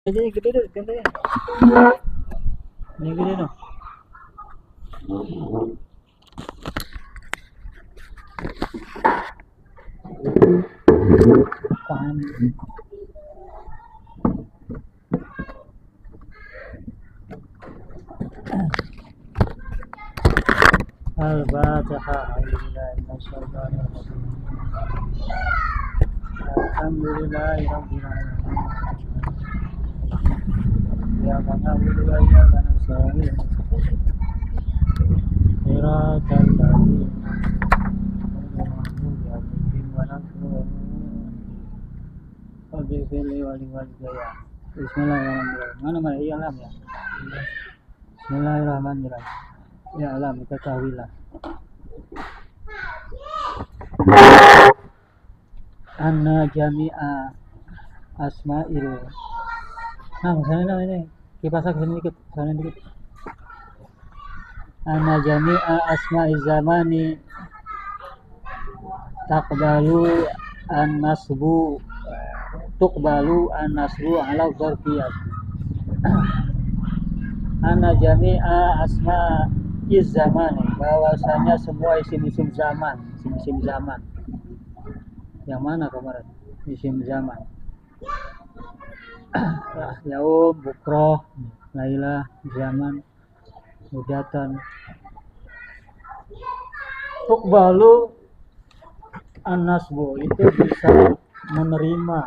Ini gede deh, gede. Ini gede no. Paham. Al-Fatihah. Alhamdulillahirabbil alamin. Ya na'budu wa iyyaka nasta'in. Siratal ladzina Bismillahirrahmanirrahim. Mana iya alam ya. Bismillahirrahmanirrahim. Ya alam ketahuilah. Anna jami'a asma'il. Nah, sana ini kipas ke sini dikit, sana dikit. Anna jami'a asma'iz zamani taqbalu an-nasbu ala dzarfiyat. Anna jami'a asma'iz zamani, bahwasanya semua isim-isim zaman, isim-isim zaman. Yang mana kemarin? Isim zaman. Yaum, bukroh, lailah, zaman, mudatan. Tuqbalu an-nasbu, itu bisa menerima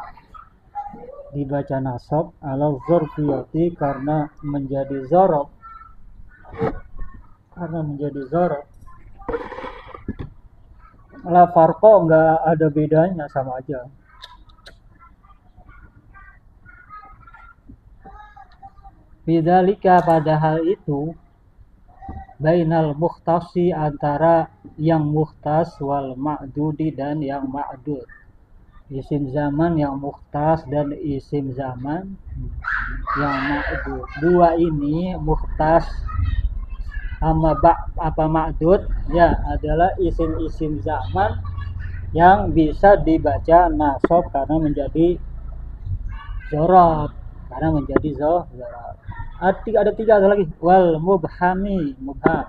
dibaca nasab ala dzarfiyati karena menjadi dzaraf. La farqo, enggak ada bedanya, sama aja. Bidzalika, padahal itu, bainal mukhtasi, antara yang mukhtas wal ma'dudi dan yang ma'dud. Isim zaman yang mukhtas dan isim zaman yang ma'dud. Dua ini, mukhtas sama apa ma'dud, ya adalah isim-isim zaman yang bisa dibaca nasab karena menjadi dzaraf, ada tiga lagi. Wal mubhami, mubham.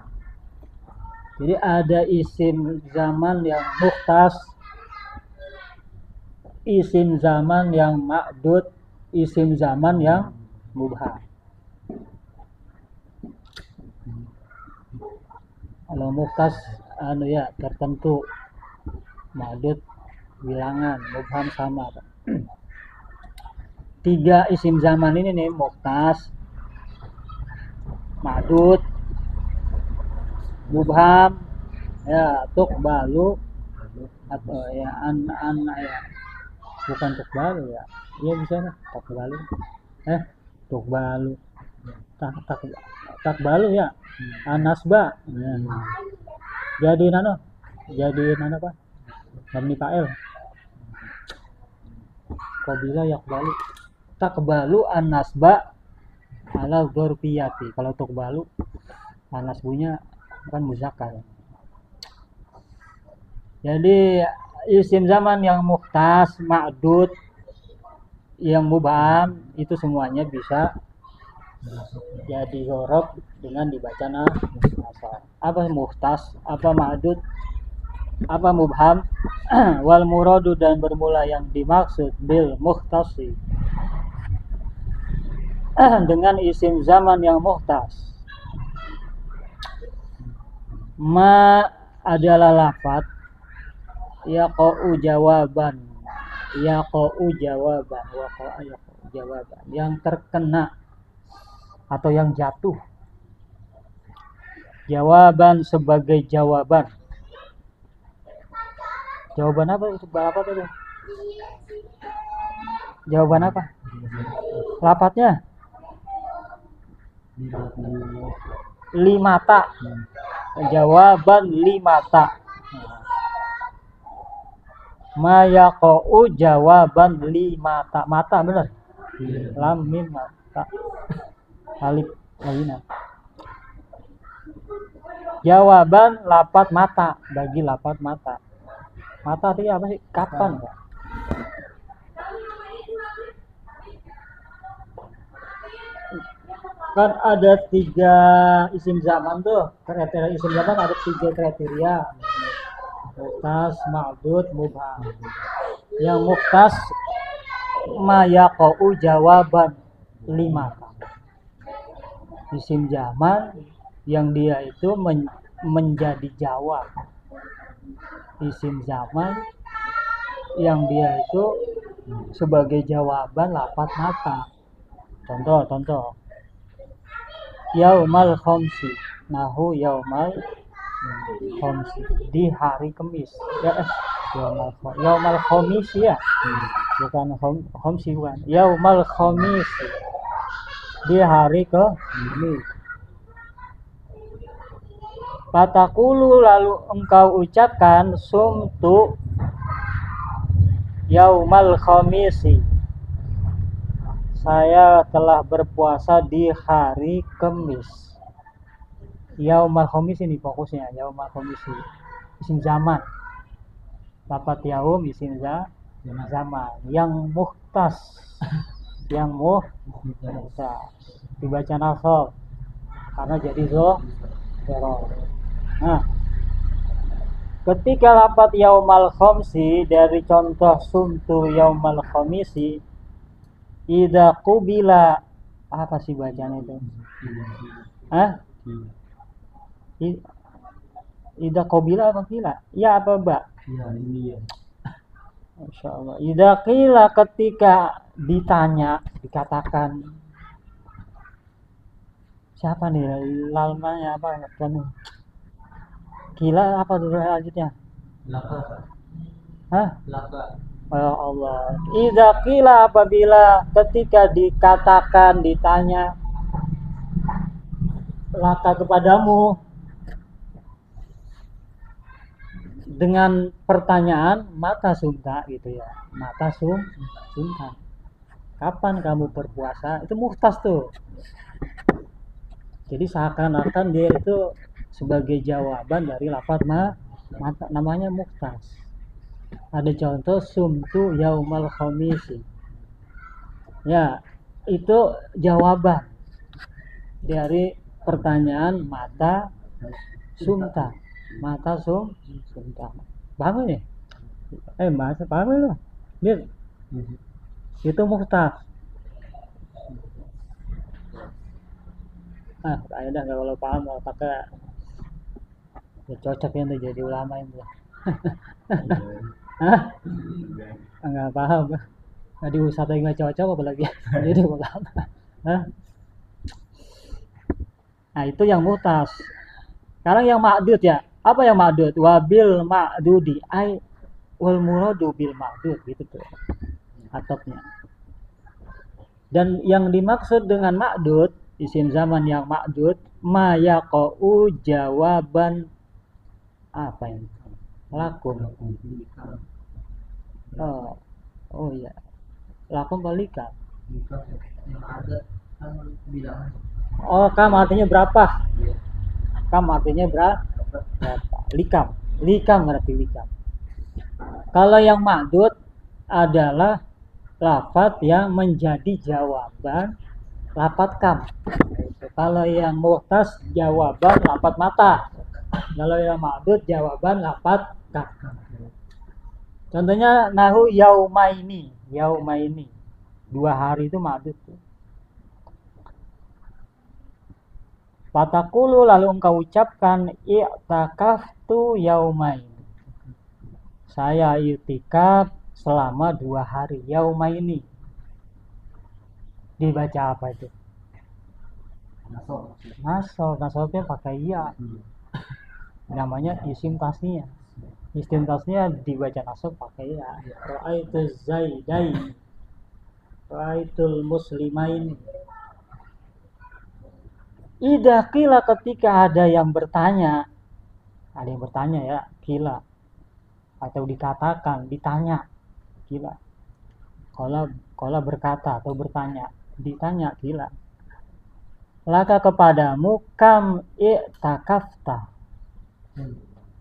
Jadi ada isim zaman yang mukhtas, isim zaman yang ma'dud, isim zaman yang mubham. Kalau mukhtas ya tertentu, ma'dud bilangan, mubham sama. Tiga isim zaman ini nih, mukhtas, ma'dud, mubham, ya tuqbalu atau ya ya bukan tuqbalu ya. Iya bisa lah, tuqbalu. Tuqbalu. Takbalu ya. Anasba. Ya. Jadi apa? Mabni fa'il. Qabila yaqbalu. Takbalu an-nasba ala dzarfiyati. Kalau tuqbalu an-nasbunya kan muzakkar. Jadi isim zaman yang mukhtas, ma'dud, yang mubham, itu semuanya bisa jadi dzaraf dengan dibaca nasab. Apa mukhtas, apa ma'dud, apa mubham, wal muradu, dan bermula yang dimaksud bil mukhtasi dengan isim zaman yang mukhtas. Ma adalah lafaz yaqa'u jawaban, yang terkena atau yang jatuh. Jawaban sebagai jawaban. Jawaban apa? Apa tadi? Jawaban apa? Lafadznya limata. Jawaban limata. Ma yaqa'u jawaban limata. Mata benar? Lam mim mata. Alif lina. Jawaban lafaz mata, bagi lafaz mata. Mata artinya apa sih? Kapan? kan ada 3 isim zaman tuh. Kriteria isim zaman ada 3 kriteria. Muhtas, ma'dud, mubham. Yang muhtas ma yaqau jawaban 5. Isim zaman yang dia itu menjadi jawab. Isim zaman yang dia itu sebagai jawaban lafaz mata. Contoh. Yaumal khamsi. Nahu yaumal khamsi. Di hari Kamis. Yaumal khamis ya. Bukan khamsi bukan. Yaumal khamis. Di hari Kamis. Fatakulu lalu engkau ucapkan sumtu yaumal khamisi. Saya telah berpuasa di hari Kamis. Yaumal khamis ini fokusnya, yaumal khamisi. Isim zaman. Lafaz yaum isim zaman. Yang muhtas. Yang muhtas. Dibaca nasab. Karena jadi zahir. Nah, ketika lafaz yaumal khamsi dari contoh sumtu yaumal khamisi, idza qubila, apa sih bacanya itu? Idza qubila apa qila? Ya apa ba? Ya ini ya. Masyaallah. Idza qila ketika ditanya, dikatakan siapa nih lalmanya apa kan? Gila apa dulu lanjutnya? Laka. Laka. Ya Allah. Idza qila apabila ketika dikatakan ditanya laka kepadamu dengan pertanyaan mata sumta gitu ya. Mata sumta. Kapan kamu berpuasa? Itu muhtas tuh. Jadi seakan-akan dia itu sebagai jawaban dari lafaz mata, namanya muhtas. Ada contoh sumtu yaumal khamisi. Ya, itu jawaban dari pertanyaan mata sumta. Mata sumta. Paham ya? Bahasa paham lu? Dia itu muhtas. Saya dah kalau paham mau pakai ya cocok ya jadi ulama itu. Enggak paham. Tadi wisata yang nggak cocok apalagi jadi ulama. Nah itu yang muhtas. Sekarang yang ma'dud ya. Apa yang ma'dud? Wabil ma'dudi ai wal muradu bil ma'dud gitu tuh. Atapnya. Dan yang dimaksud dengan ma'dud, isim zaman yang ma'dud, ma yaqau jawaban apa ini? Lakum. Oh iya. Lakum balikan. Yang ada kan bilangan. Oh, kam artinya berapa? Kam artinya berapa? Likam berarti likam. Kalau yang ma'dud adalah lafaz yang menjadi jawaban lafaz kam. Kalau yang muhtas jawaban lafaz mata. Kalau yang ma'dud jawaban lafaz kam. Contohnya nahu yaumaini. 2 hari itu ma'dud. Fatakulu lalu engkau ucapkan i'takaftu yaumain. Saya i'tikaf selama 2 hari. Yaumaini. Dibaca apa itu? Nasobnya pakai ya. Namanya isim tasniyah. Isim tasniyah dibaca nasob pakai ya. Ra'aitu zaidain. Ra'aitul muslimain. Idza qila ketika ada yang bertanya ya, qila atau dikatakan, ditanya, qila. Qala berkata atau bertanya, ditanya qila. Laka kepadamu kam i'takafta.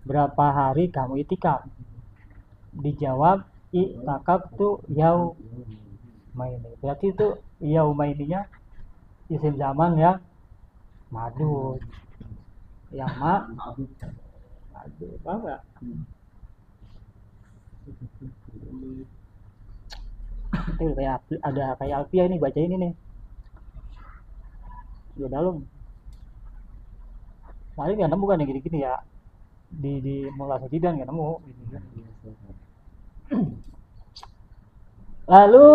Berapa hari kamu i'tikaf? Dijawab i'takaftu yaumaini. Berarti itu yaumaininya isim zaman yang madud, yang madud, paham nggak? Itu kayak ada kayak Alfia ini, baca ini nih udah dalam. Paling nggak nemu kan yang gini-gini ya, di Mulla Sajidan nggak nemu gini. Lalu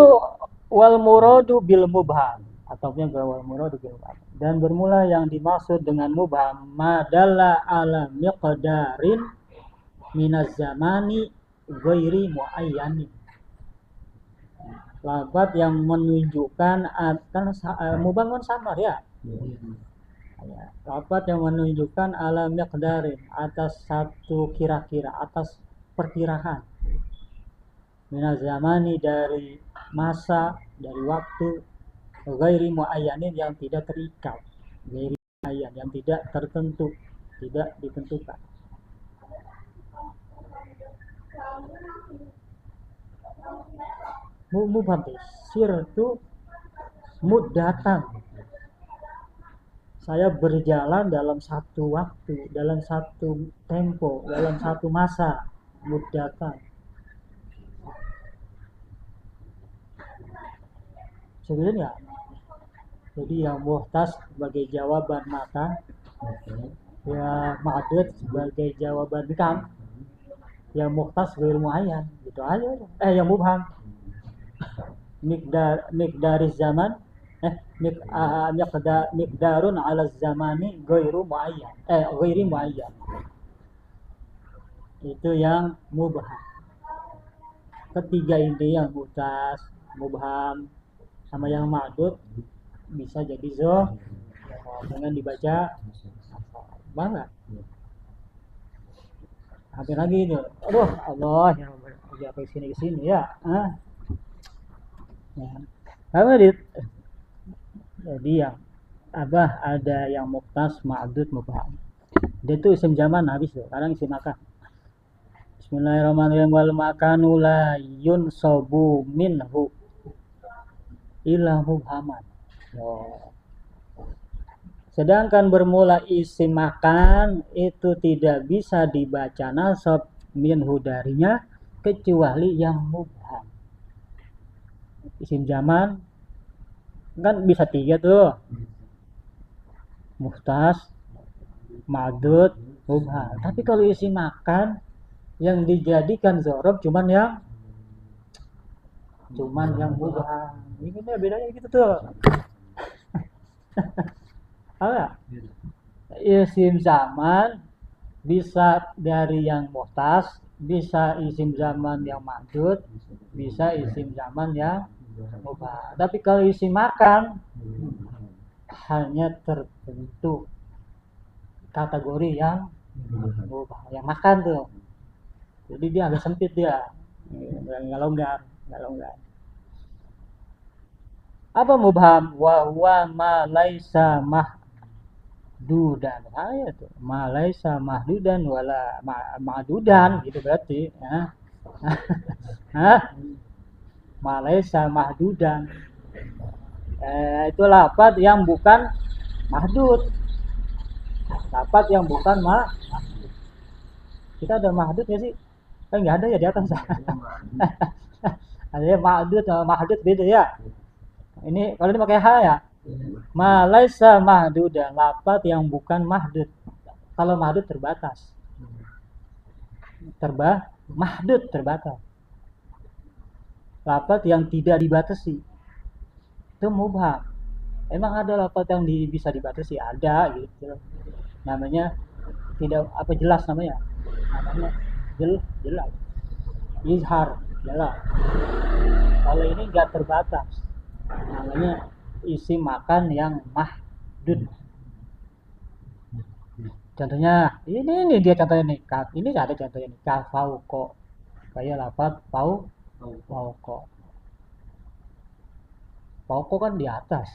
wal muradu bil mubham, ataupun wal muradu bil mubham, dan bermula yang dimaksud dengan mubham madalla ala miqdarin minaz zamani ghairi muayyani, lafaz yang menunjukkan kan mubham kan samar ya. Lafaz yang menunjukkan ala miqdarin, atas satu kira-kira, atas perkiraan, minaz zamani dari masa, dari waktu, ghairi muayyanin yang tidak terikat, ghairi muayyan yang tidak tertentu, tidak ditentukan. Mubham sir itu muddatan, saya berjalan dalam satu waktu, dalam satu tempo, dalam satu masa, muddatan. Sebenarnya jadi yang muhtas sebagai jawaban maka, ya ma'dud sebagai jawaban kam, yang muhtas ghair muayyan, gitu aja. Yang mubham miqdariz zaman, miqdarun ala zamani ghairu muayyan, ghairi muayyan, itu yang mubham. Ketiga ini yang muhtas, mubham sama yang ma'dud bisa jadi dengan dibaca banget. Hampir lagi itu. Aduh, Allah yang udah ke sini ya. Jadi yang ada yang muhtas, ma'dud, mubham. Dia itu isim zaman habis tuh. Sekarang isim makan. Bismillahirrahmanirrahim. Wal makanu la yunsabu minhu illa mubhaman. Sedangkan bermula isim makan itu tidak bisa dibaca nasab minhu darinya kecuali yang mubham. Isim zaman kan bisa 3 tuh, muhtas, ma'dud, mubham. Tapi kalau isim makan yang dijadikan dzaraf cuman yang mubham. Ini bedanya gitu tuh. Apa? Isim zaman bisa dari yang muhtas, bisa isim zaman yang ma'dud, bisa isim zaman yang mubham. Tapi kalau isim makan hanya tertentu kategori yang mubham, yang makan tuh. Jadi dia agak sempit dia, nggak longgar. Apa mubham? Wa huwa ma laisa mahdudan. Itu ma laisa mahdudan wala ma'dudan gitu berarti ya. Ma laisa mahdudan. Itu lafaz yang bukan mahdud. Lafaz yang bukan mahdud. Kita ada mahdud ya sih? Kan nggak ada ya di atas. Ada ya mahdud sama mahdud beda ya. Ini kalau ini pakai ha ya. Ma laisa mahdudan, lafaz yang bukan mahdud. Kalau mahdud terbatas. Mahdud terbatas. Lafaz yang tidak dibatasi. Itu mubham. Emang ada lafaz yang bisa dibatasi? Ada gitu. Namanya tidak jelas namanya. Namanya jelas. Izhar, jelas. Kalau ini enggak terbatas. Namanya isim makan yang mahdud. Contohnya ini dia contohnya nih. Ini ada contohnya nih. Kafauko. Kayak lafaz fauko. Fauko kan di atas.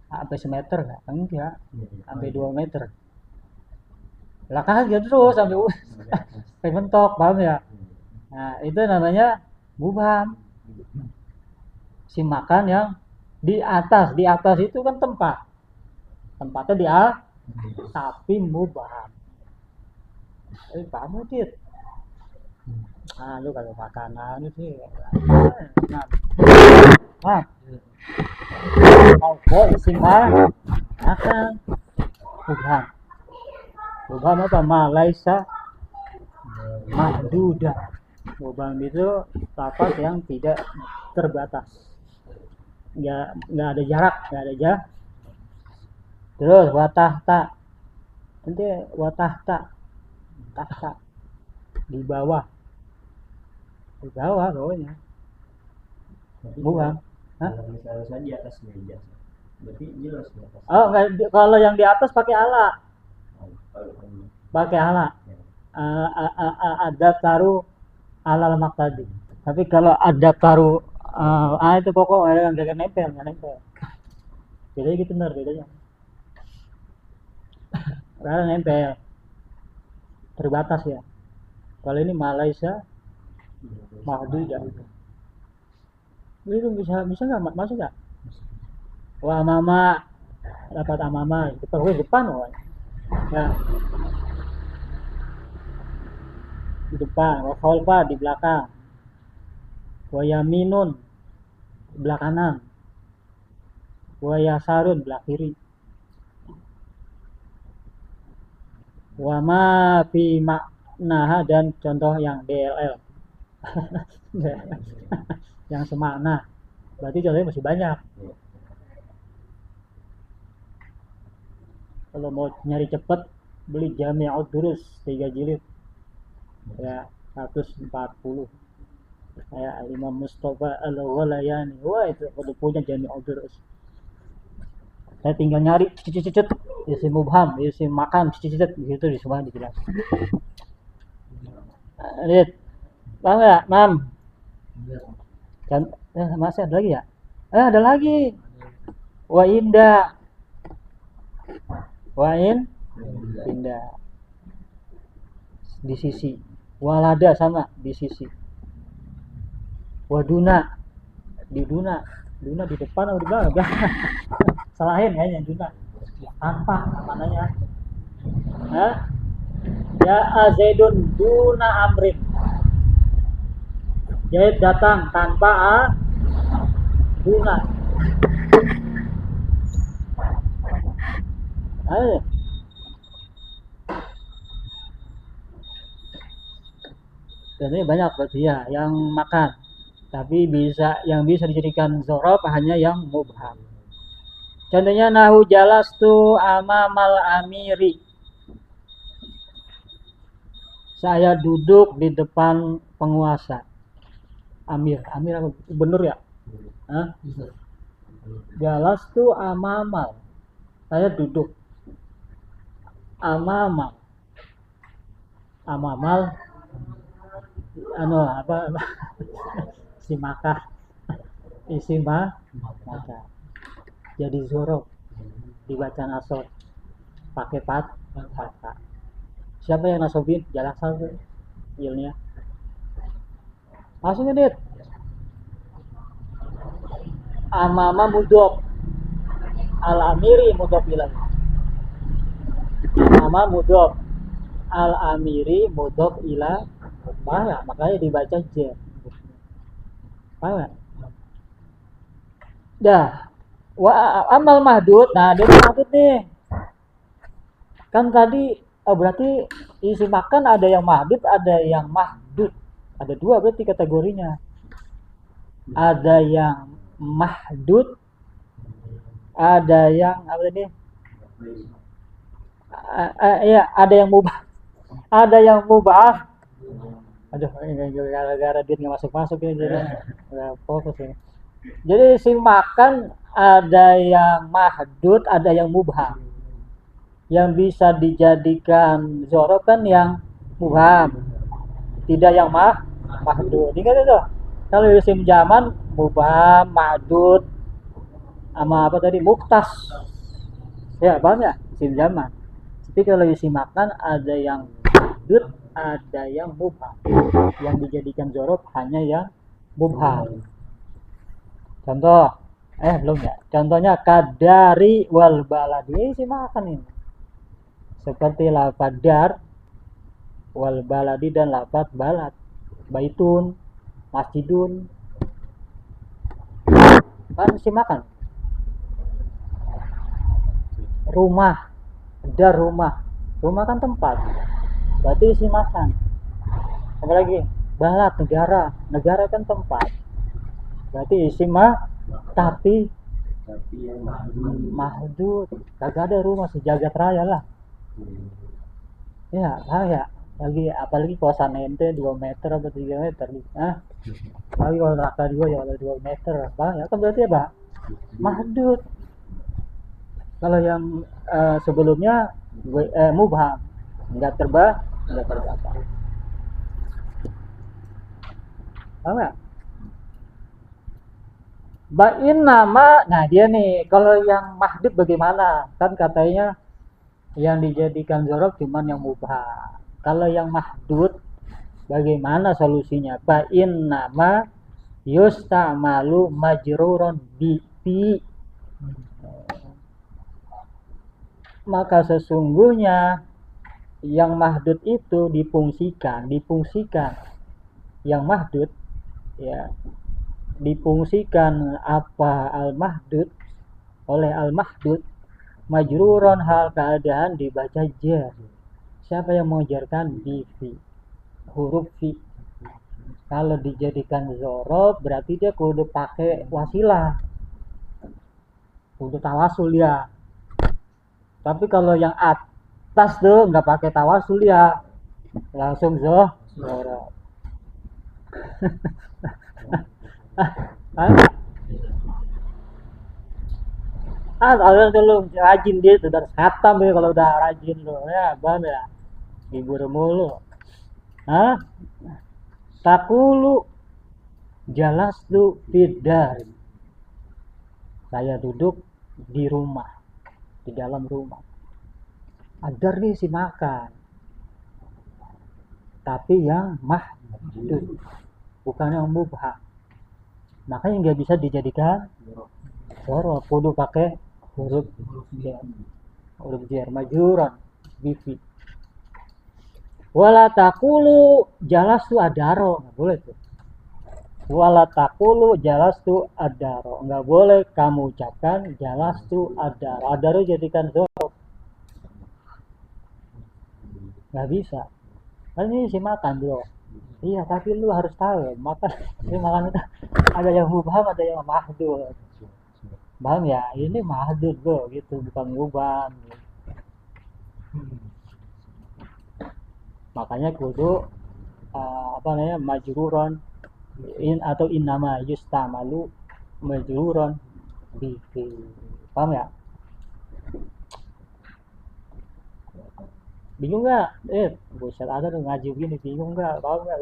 Sampai semeter enggak? Enggak. Sampai 2 meter. Lah kaget terus sampai mentok, paham ya? Nah, itu namanya mubham. Isim makan yang Di atas itu kan tempatnya di tapi mubham. Kamu Dit, lu kalau makanan sih mau isim akan mubham apa malaisa mahduda. Mubham itu lafaz yang tidak terbatas, nggak ada jarak, terus watahta nanti tahta di bawah bawahnya bukan. Misalnya saja di atas meja, berarti jelas di atas. Oh enggak, kalau yang di atas pakai ala ada taruh alal maktadi. Tapi kalau ada taruh itu pokok ada yang jangan nempel. Bedanya gitu benar bedanya. Karena nempel terbatas ya. Kalau ini Malaysia mahdudah. Itu bisa nggak masuk nggak? Wah mama dapat amama itu depan ya. Di depan, wa khalfa di belakang, wa yaminun belah kanan, wa yasarun belah kiri, wa ma fi maknaha dan contoh yang DLL yang semakna, berarti contohnya masih banyak. Kalau mau nyari cepet beli Jami'ud Durus 3 jilid ya 140 kayak Imam Mustafa Al-Ghalayani. Wah itu udah punya Jami'ud Durus. Saya tinggal nyari cicit isim mubham, isim makan cicit gitu di semua dijelas. Lihat paham nggak mam? Kan masih ada lagi ya? Ada lagi. Wa indah di sisi, walada sama di sisi, waduna di depan atau di belakang salahin kayaknya duna tanpa namanya ya Zaidun duna amrin, Zaid datang tanpa duna. Jadi banyak berarti ya yang makan, tapi yang bisa dijadikan zorof hanya yang mubham. Contohnya nahu jalastu amamal amiri, saya duduk di depan penguasa. Amir apa bener ya? Jalastu amamal, saya duduk. Amamal si maka isi maka jadi zorof dibaca nasab pakai fathah. Siapa yang nasobin? Jalan satu ilnya maksudnya Dit amama mudhof al-amiri mudhof ilaih, amama mudhof al-amiri mudhof ilaih. Makanya dibaca J. Paham? Dah. Amal mahdud. Nah, dia mahdud nih. Kan tadi berarti isi makan ada yang mahdud, ada yang mahdud. Ada dua berarti kategorinya. Ada yang mahdud, ada yang apa tadi? Ya, ada yang mubah. Ada yang mubah. Aduh, gara-gara dia nggak masuk ini jadi nggak fokus ini. Jadi si makan ada yang mahdud, ada yang mubham. Yang bisa dijadikan zorof kan yang mubham, tidak yang mahdud. Ingat itu. Kalau isim zaman mubham, mahdud, sama apa tadi muktas. Ya, paham ya? Isim zaman. Tapi kalau isim makan ada yang mahdud, ada yang mubham. Yang dijadikan zorof hanya yang mubham. Contoh Belum ya. Contohnya kadari wal baladi, isi makan ini. Seperti lafaz dar wal baladi dan lafaz balad. Baitun, masjidun. Kan isi makan. Rumah, dar rumah. Rumah kan tempat. Berarti isi makan. Apalagi balad negara. Negara kan tempat. Berarti isi tapi yang mahdud kagak ada rumah sejagat raya lah. Ya raya lagi, apalagi kosan ente 2 meter atau 3 meter lagi kalau raka 2 ya kalau 2 meter ya kan berarti apa, mahdud. Kalau yang sebelumnya mubham, nggak terbatas. Paham nggak? Bain nama, nah dia nih kalau yang mahdud bagaimana? Kan katanya yang dijadikan zorof cuman yang mubham. Kalau yang mahdud bagaimana solusinya? Bain nama yustamalu majruron bi. Maka sesungguhnya yang mahdud itu difungsikan yang mahdud ya, difungsikan apa al-mahdud oleh al-mahdud majruron hal keadaan dibaca jar. Siapa yang mengajarkan? Bi huruf fi. Kalau dijadikan zorof berarti dia kudu pakai wasilah, kudu tawasul ya. Tapi kalau yang atas tuh nggak pakai tawasul ya, langsung zorof. Orang dulu rajin dia tuh dari khatam ya, kalau udah rajin lo ya bang ya hibur mulu. Takulu jalas tu fidar, saya duduk di rumah, di dalam rumah. Adar nih si makan, tapi yang mahdud bukan yang mubham, makanya nggak bisa dijadikan zorof, kudu pakai huruf jar majruron bifi. Wala taqulu jalastu adaro, nggak boleh tuh. Wala taqulu jalastu adaro, nggak boleh kamu ucapkan jalastu adaro. Adaro jadikan zorof, nggak bisa. Kan ini si makan bro. Iya, tapi lu harus tahu makan ini makan itu ada yang mubham ada yang mahdud. Paham ya? Ini mahdud bro, gitu, bukan mubham. Makanya kudu majruron atau innama yustamalu majruron bi. Paham ya? Bingung nggak? Buset, ada tuh ngaji begini, bingung nggak? Paham nggak?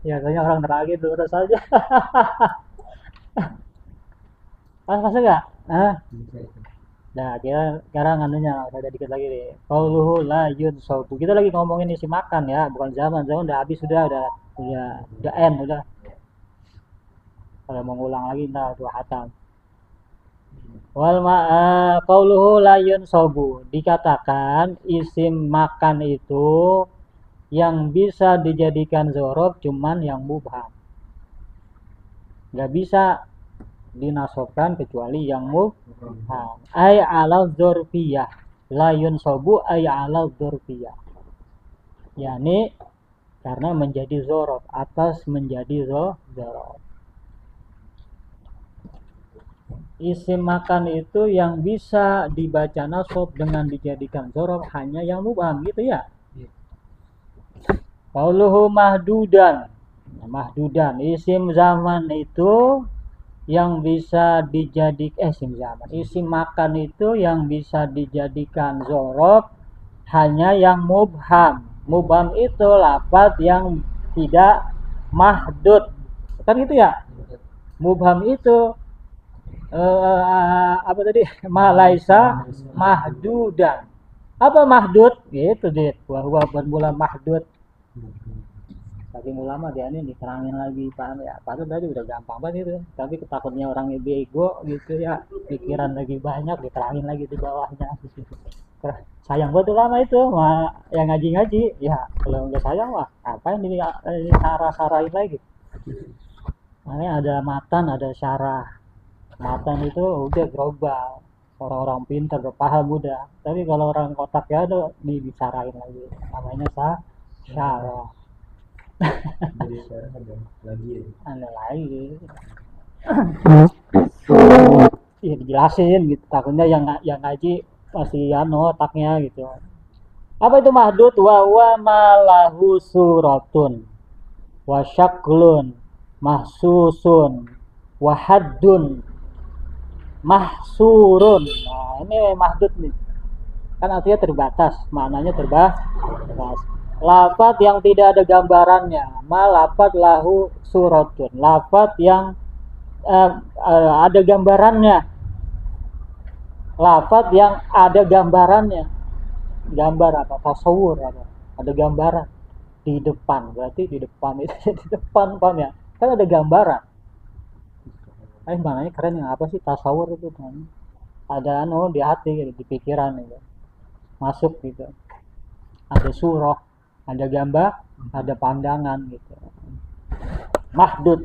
Ya kayaknya orang terakhir lurus aja. Masa nggak? Nah, sekarang anunya ada dikit lagi nih. Qauluhu la yunsabu. Kita lagi ngomongin isi makan ya, bukan zaman udah habis, udah end udah. Kalau mau ngulang lagi ntar 2 hatam. Wal qauluhu la yunsabu, dikatakan isim makan itu yang bisa dijadikan zorof cuman yang mubham. Nggak bisa dinasobkan kecuali yang mubham. Ay ala dzurfiyah, la yunsabu ay ala dzurfiyah, yakni karena menjadi zorof, atas menjadi zorof. Isim makan itu yang bisa dibaca nasab dengan dijadikan zorof hanya yang mubham, gitu ya. Qauluhu mahdudan, isim zaman itu yang bisa dijadikan isim makan itu yang bisa dijadikan zorof hanya yang mubham. Mubham itu lafaz yang tidak mahdud, kan gitu ya. Mubham itu apa tadi? Malaisa mahdudan. Apa mahdud? Gitu dit. Wa bermula mahdud. Saking ulama dia ini diterangin lagi, paham ya, padahal tadi udah gampang banget itu, tapi ketakutnya orangnya bego gitu ya, pikiran lagi banyak, diterangin lagi di bawahnya. Sayang buat ulama itu mah yang ngaji-ngaji ya, kalau nggak sayang mah apa yang di sarah-sarahin lagi. Makanya ada matan, ada syarah. Matan itu udah global, orang-orang pintar udah paham udah, tapi kalau orang kotak ya ada dibicarain lagi, namanya syarah. Jadi sekarang ada lagi ya. Ada lagi ya dijelasin gitu, takutnya yang ngaji masih otaknya gitu. Apa itu mahdud? Wa malahu suratun wa syaklun mahsusun wa haddun mahsurun. Nah, ini mahdud nih. Kan artinya terbatas, maknanya terbatas. Lafat yang tidak ada gambarannya, ma lafat lahu suratun. Lafat yang ada gambarannya. Lafat yang ada gambarannya. Gambar apa? Tasawur apa? Ada gambaran di depan, berarti di depan itu di depan, paham ya? Kan ada gambaran. Maknanya keren yang apa sih tasawur itu kan? Ada di hati gitu, di pikiran gitu. Masuk gitu. Ada surah, ada gambar, ada pandangan gitu. Mahdud.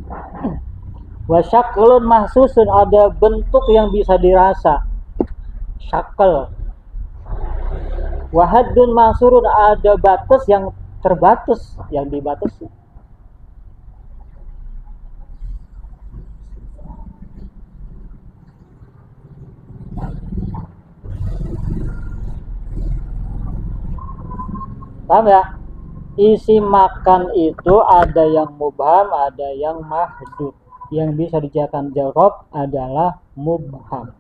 Wa syaklun mahsusun, ada bentuk yang bisa dirasa. Syakal. Wa haddun mahsurun, ada batas yang terbatas, yang dibatasi. Paham ya? Isi makan itu ada yang mubham, ada yang mahdud. Yang bisa dijadikan jawab adalah mubham.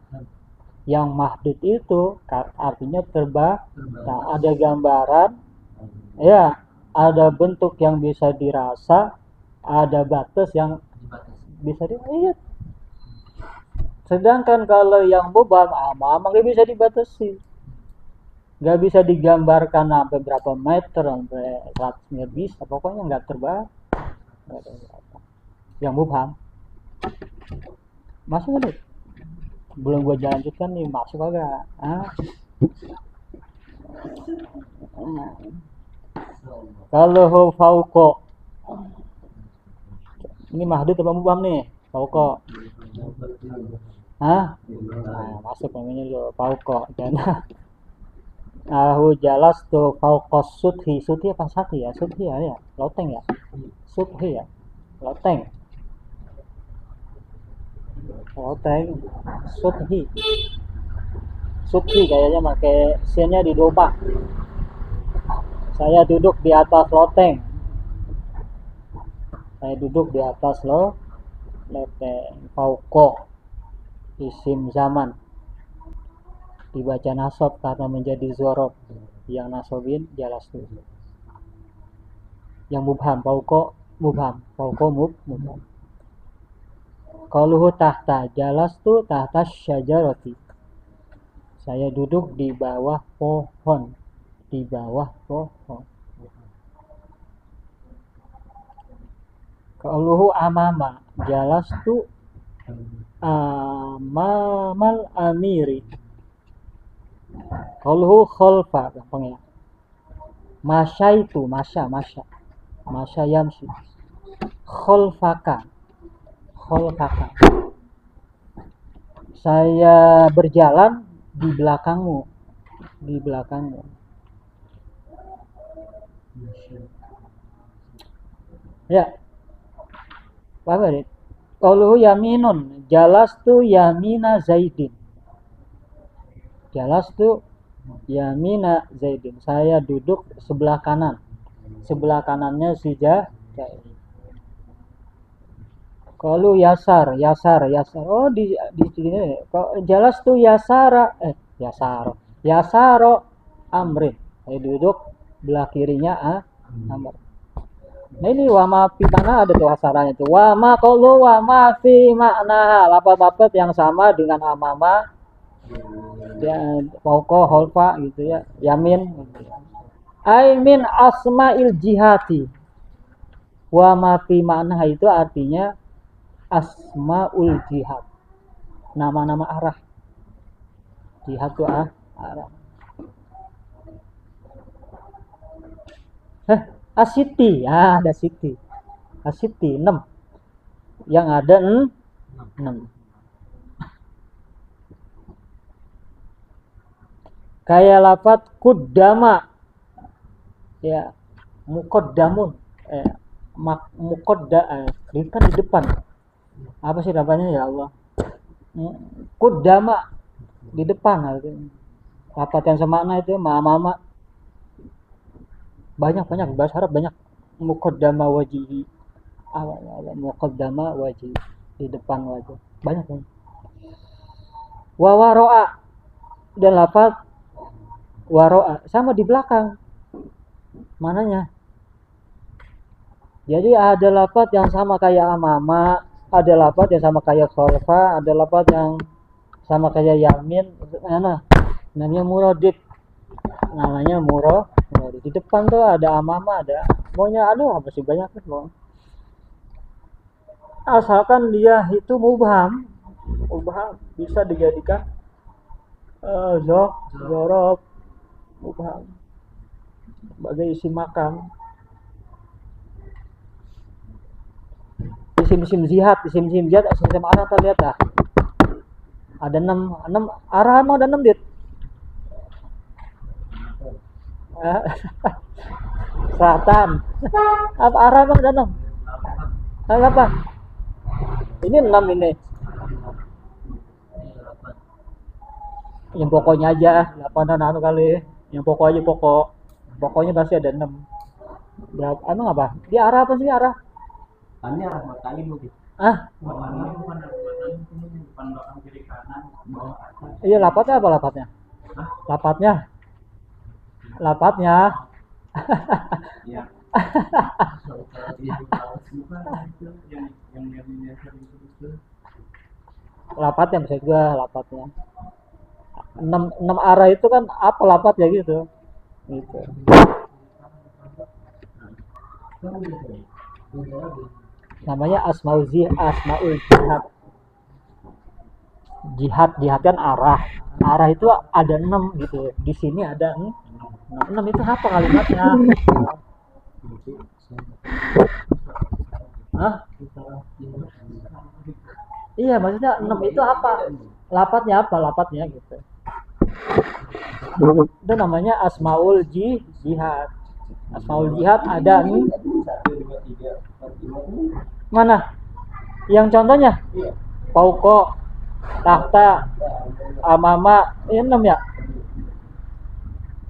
Yang mahdud itu artinya ada gambaran, ya, ada bentuk yang bisa dirasa, ada batas yang bisa dilihat. Sedangkan kalau yang mubham ama nggak bisa dibatasi, nggak bisa digambarkan sampai berapa meter, sampai 100 meter bisa, pokoknya nggak terbang. Yang mubham masuk nggak? Belum gue lanjutkan nih, masuk agak kalau fauko ini mahdud apa mubham nih? Fauko masuk namanya lo fauko. Karena Aku jalas tuh fauqas sudhi. Sudhi apa sati ya? Sudhi ya, loteng ya. Sudhi ya, loteng. Loteng, sudhi. Sudhi kayaknya pakai sinnya di domah. Saya duduk di atas loteng. Saya duduk di atas loteng. Fauqo isim zaman. Dibaca nasab karena menjadi zorob, yang nasobin jalas tuh. Yang mubham fauqo mubham, fauqo mubham. Qaluhu tahta, jalas tuh tahta syajarati. Saya duduk di bawah pohon, di bawah pohon. Qaluhu amama, jalas tuh amamal amiri. Qaluhu khalfa, gampang ya. Masya itu, masya yamsi. Khalfaka, saya berjalan di belakangmu, ya. Paham gak? Qaluhu yaminun, jalastu yamina zaidin. Jalastu yamina zaidin, saya duduk sebelah kanan, sebelah kanannya si Zaid. Kalau yasar, oh di sini jalastu yasaro amrin, saya duduk belah kirinya amr. Nah ini wama fi mana ada tuh hasarannya tuh, wama kalau wama fi makna lafaz yang sama dengan amama ya, fauqa khalfa gitu ya, yamin. Aimin asma'il jihati, Wa ma fi makna itu artinya asmaul jihad. Nama-nama arah. Jihad itu arah. Asiti, ada siti. Asiti 6. Yang ada 6. Kayak lafaz kuddama. Ya, muqaddamun. Ini kan di depan. Apa sih namanya ya Allah? Kuddama di depan artinya. Lafaz yang semakna itu mama. Banyak bahasa Arab banyak. Muqaddama wajihi. Muqaddama wajihi di depan wajah. Banyak. Wa waro'a dan lafaz waro'a sama di belakang. Mananya? Jadi ada lafaz yang sama kayak amama, ada lafaz yang sama kayak khalfa, ada lafaz yang sama kayak yamin. Namanya muradif. Namanya muradif. Di depan tuh ada amama, ada maunya apa sih banyak loh. Asalkan dia itu mubham bisa dijadikan zorob mubham sebagai isim makam. Isim jihad isim arah kita lihat dah. Ada 6 arah emang ada 6 dit. Selatan. Apa arah emang ada 6? Apa? Ini 6 ini. Yang pokoknya aja 8 kali. Yang pokoknya pasti ada 6. Berapa? Emang apa? Dia arah apa sih arah? Ini arah matanya mungkin. Warnanya bukan arah matanya, ini depan belakang kiri kanan bawah atas. Iya, lapatnya apa lapatnya? Lapatnya. Ya. Lapatnya bisa juga lapatnya. 6 arah itu kan apa lapatnya gitu. Gitu. Namanya asmaul jihad. Jihad kan arah itu ada 6 gitu. Di sini ada 6 itu apa kalimatnya? Iya, maksudnya 6 itu apa? Lapatnya gitu. Itu namanya asmaul jihad. Asmaul jihad ada 1, 2, 3, 4, 5. Mana? Yang contohnya? Pauko, tahta, amama, ini 6 ya?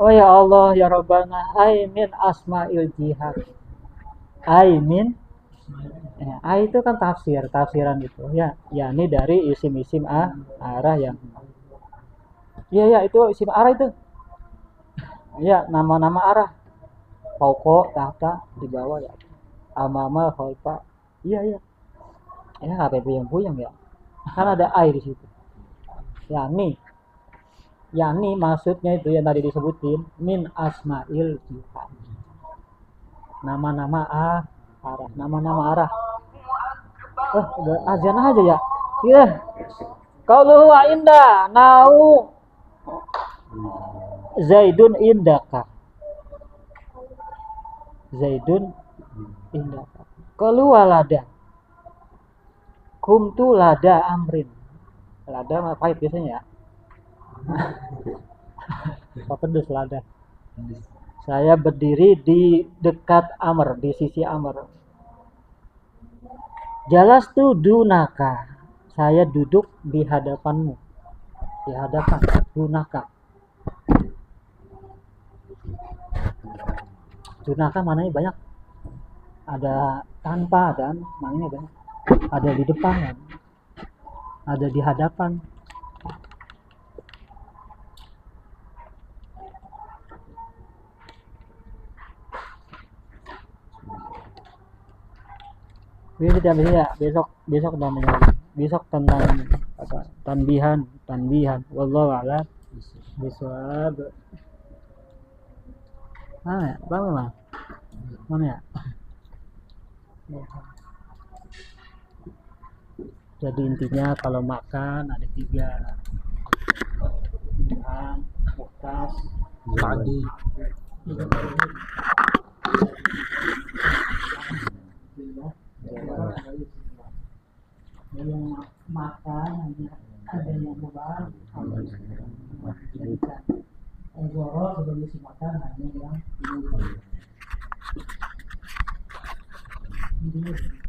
Oh ya Allah ya Rabbana, aimin asmail jihad. Aimin itu kan tafsiran itu ya. Ya ini dari isim-isim arah yang. Iya itu isim arah itu. Ya, nama-nama arah. Pauko, tahta di bawah ya. Amama, khalfa. Iya. Ya apa itu yang puyeng ya? Kan ada ai di situ. Yani maksudnya itu yang tadi disebutin min asmail jihad. Nama-nama arah. Udah azan aja ya. Iya. Qauluhu inda nau Zaidun indaka. Qalu walada. Kumtu lada amrin. Lada mah pahit biasanya ya. Apa pedes lada? Saya berdiri di dekat Amr, di sisi Amr. Jalastu dunaka. Saya duduk di hadapanmu. Di hadapan dunaka. Dunaka mananya banyak. Ada tanpa dan mananya banyak. Ada di depan, ada di hadapan. Ini kita ya besok namanya besok tentang apa tanbihan wallahu a'lam bishawab. Mana ya? Jadi intinya kalau makan ada 3, makan, muhtas, Tadi yang makan hanya ada yang mubah, goro sebelum isi makan hanya yang ini.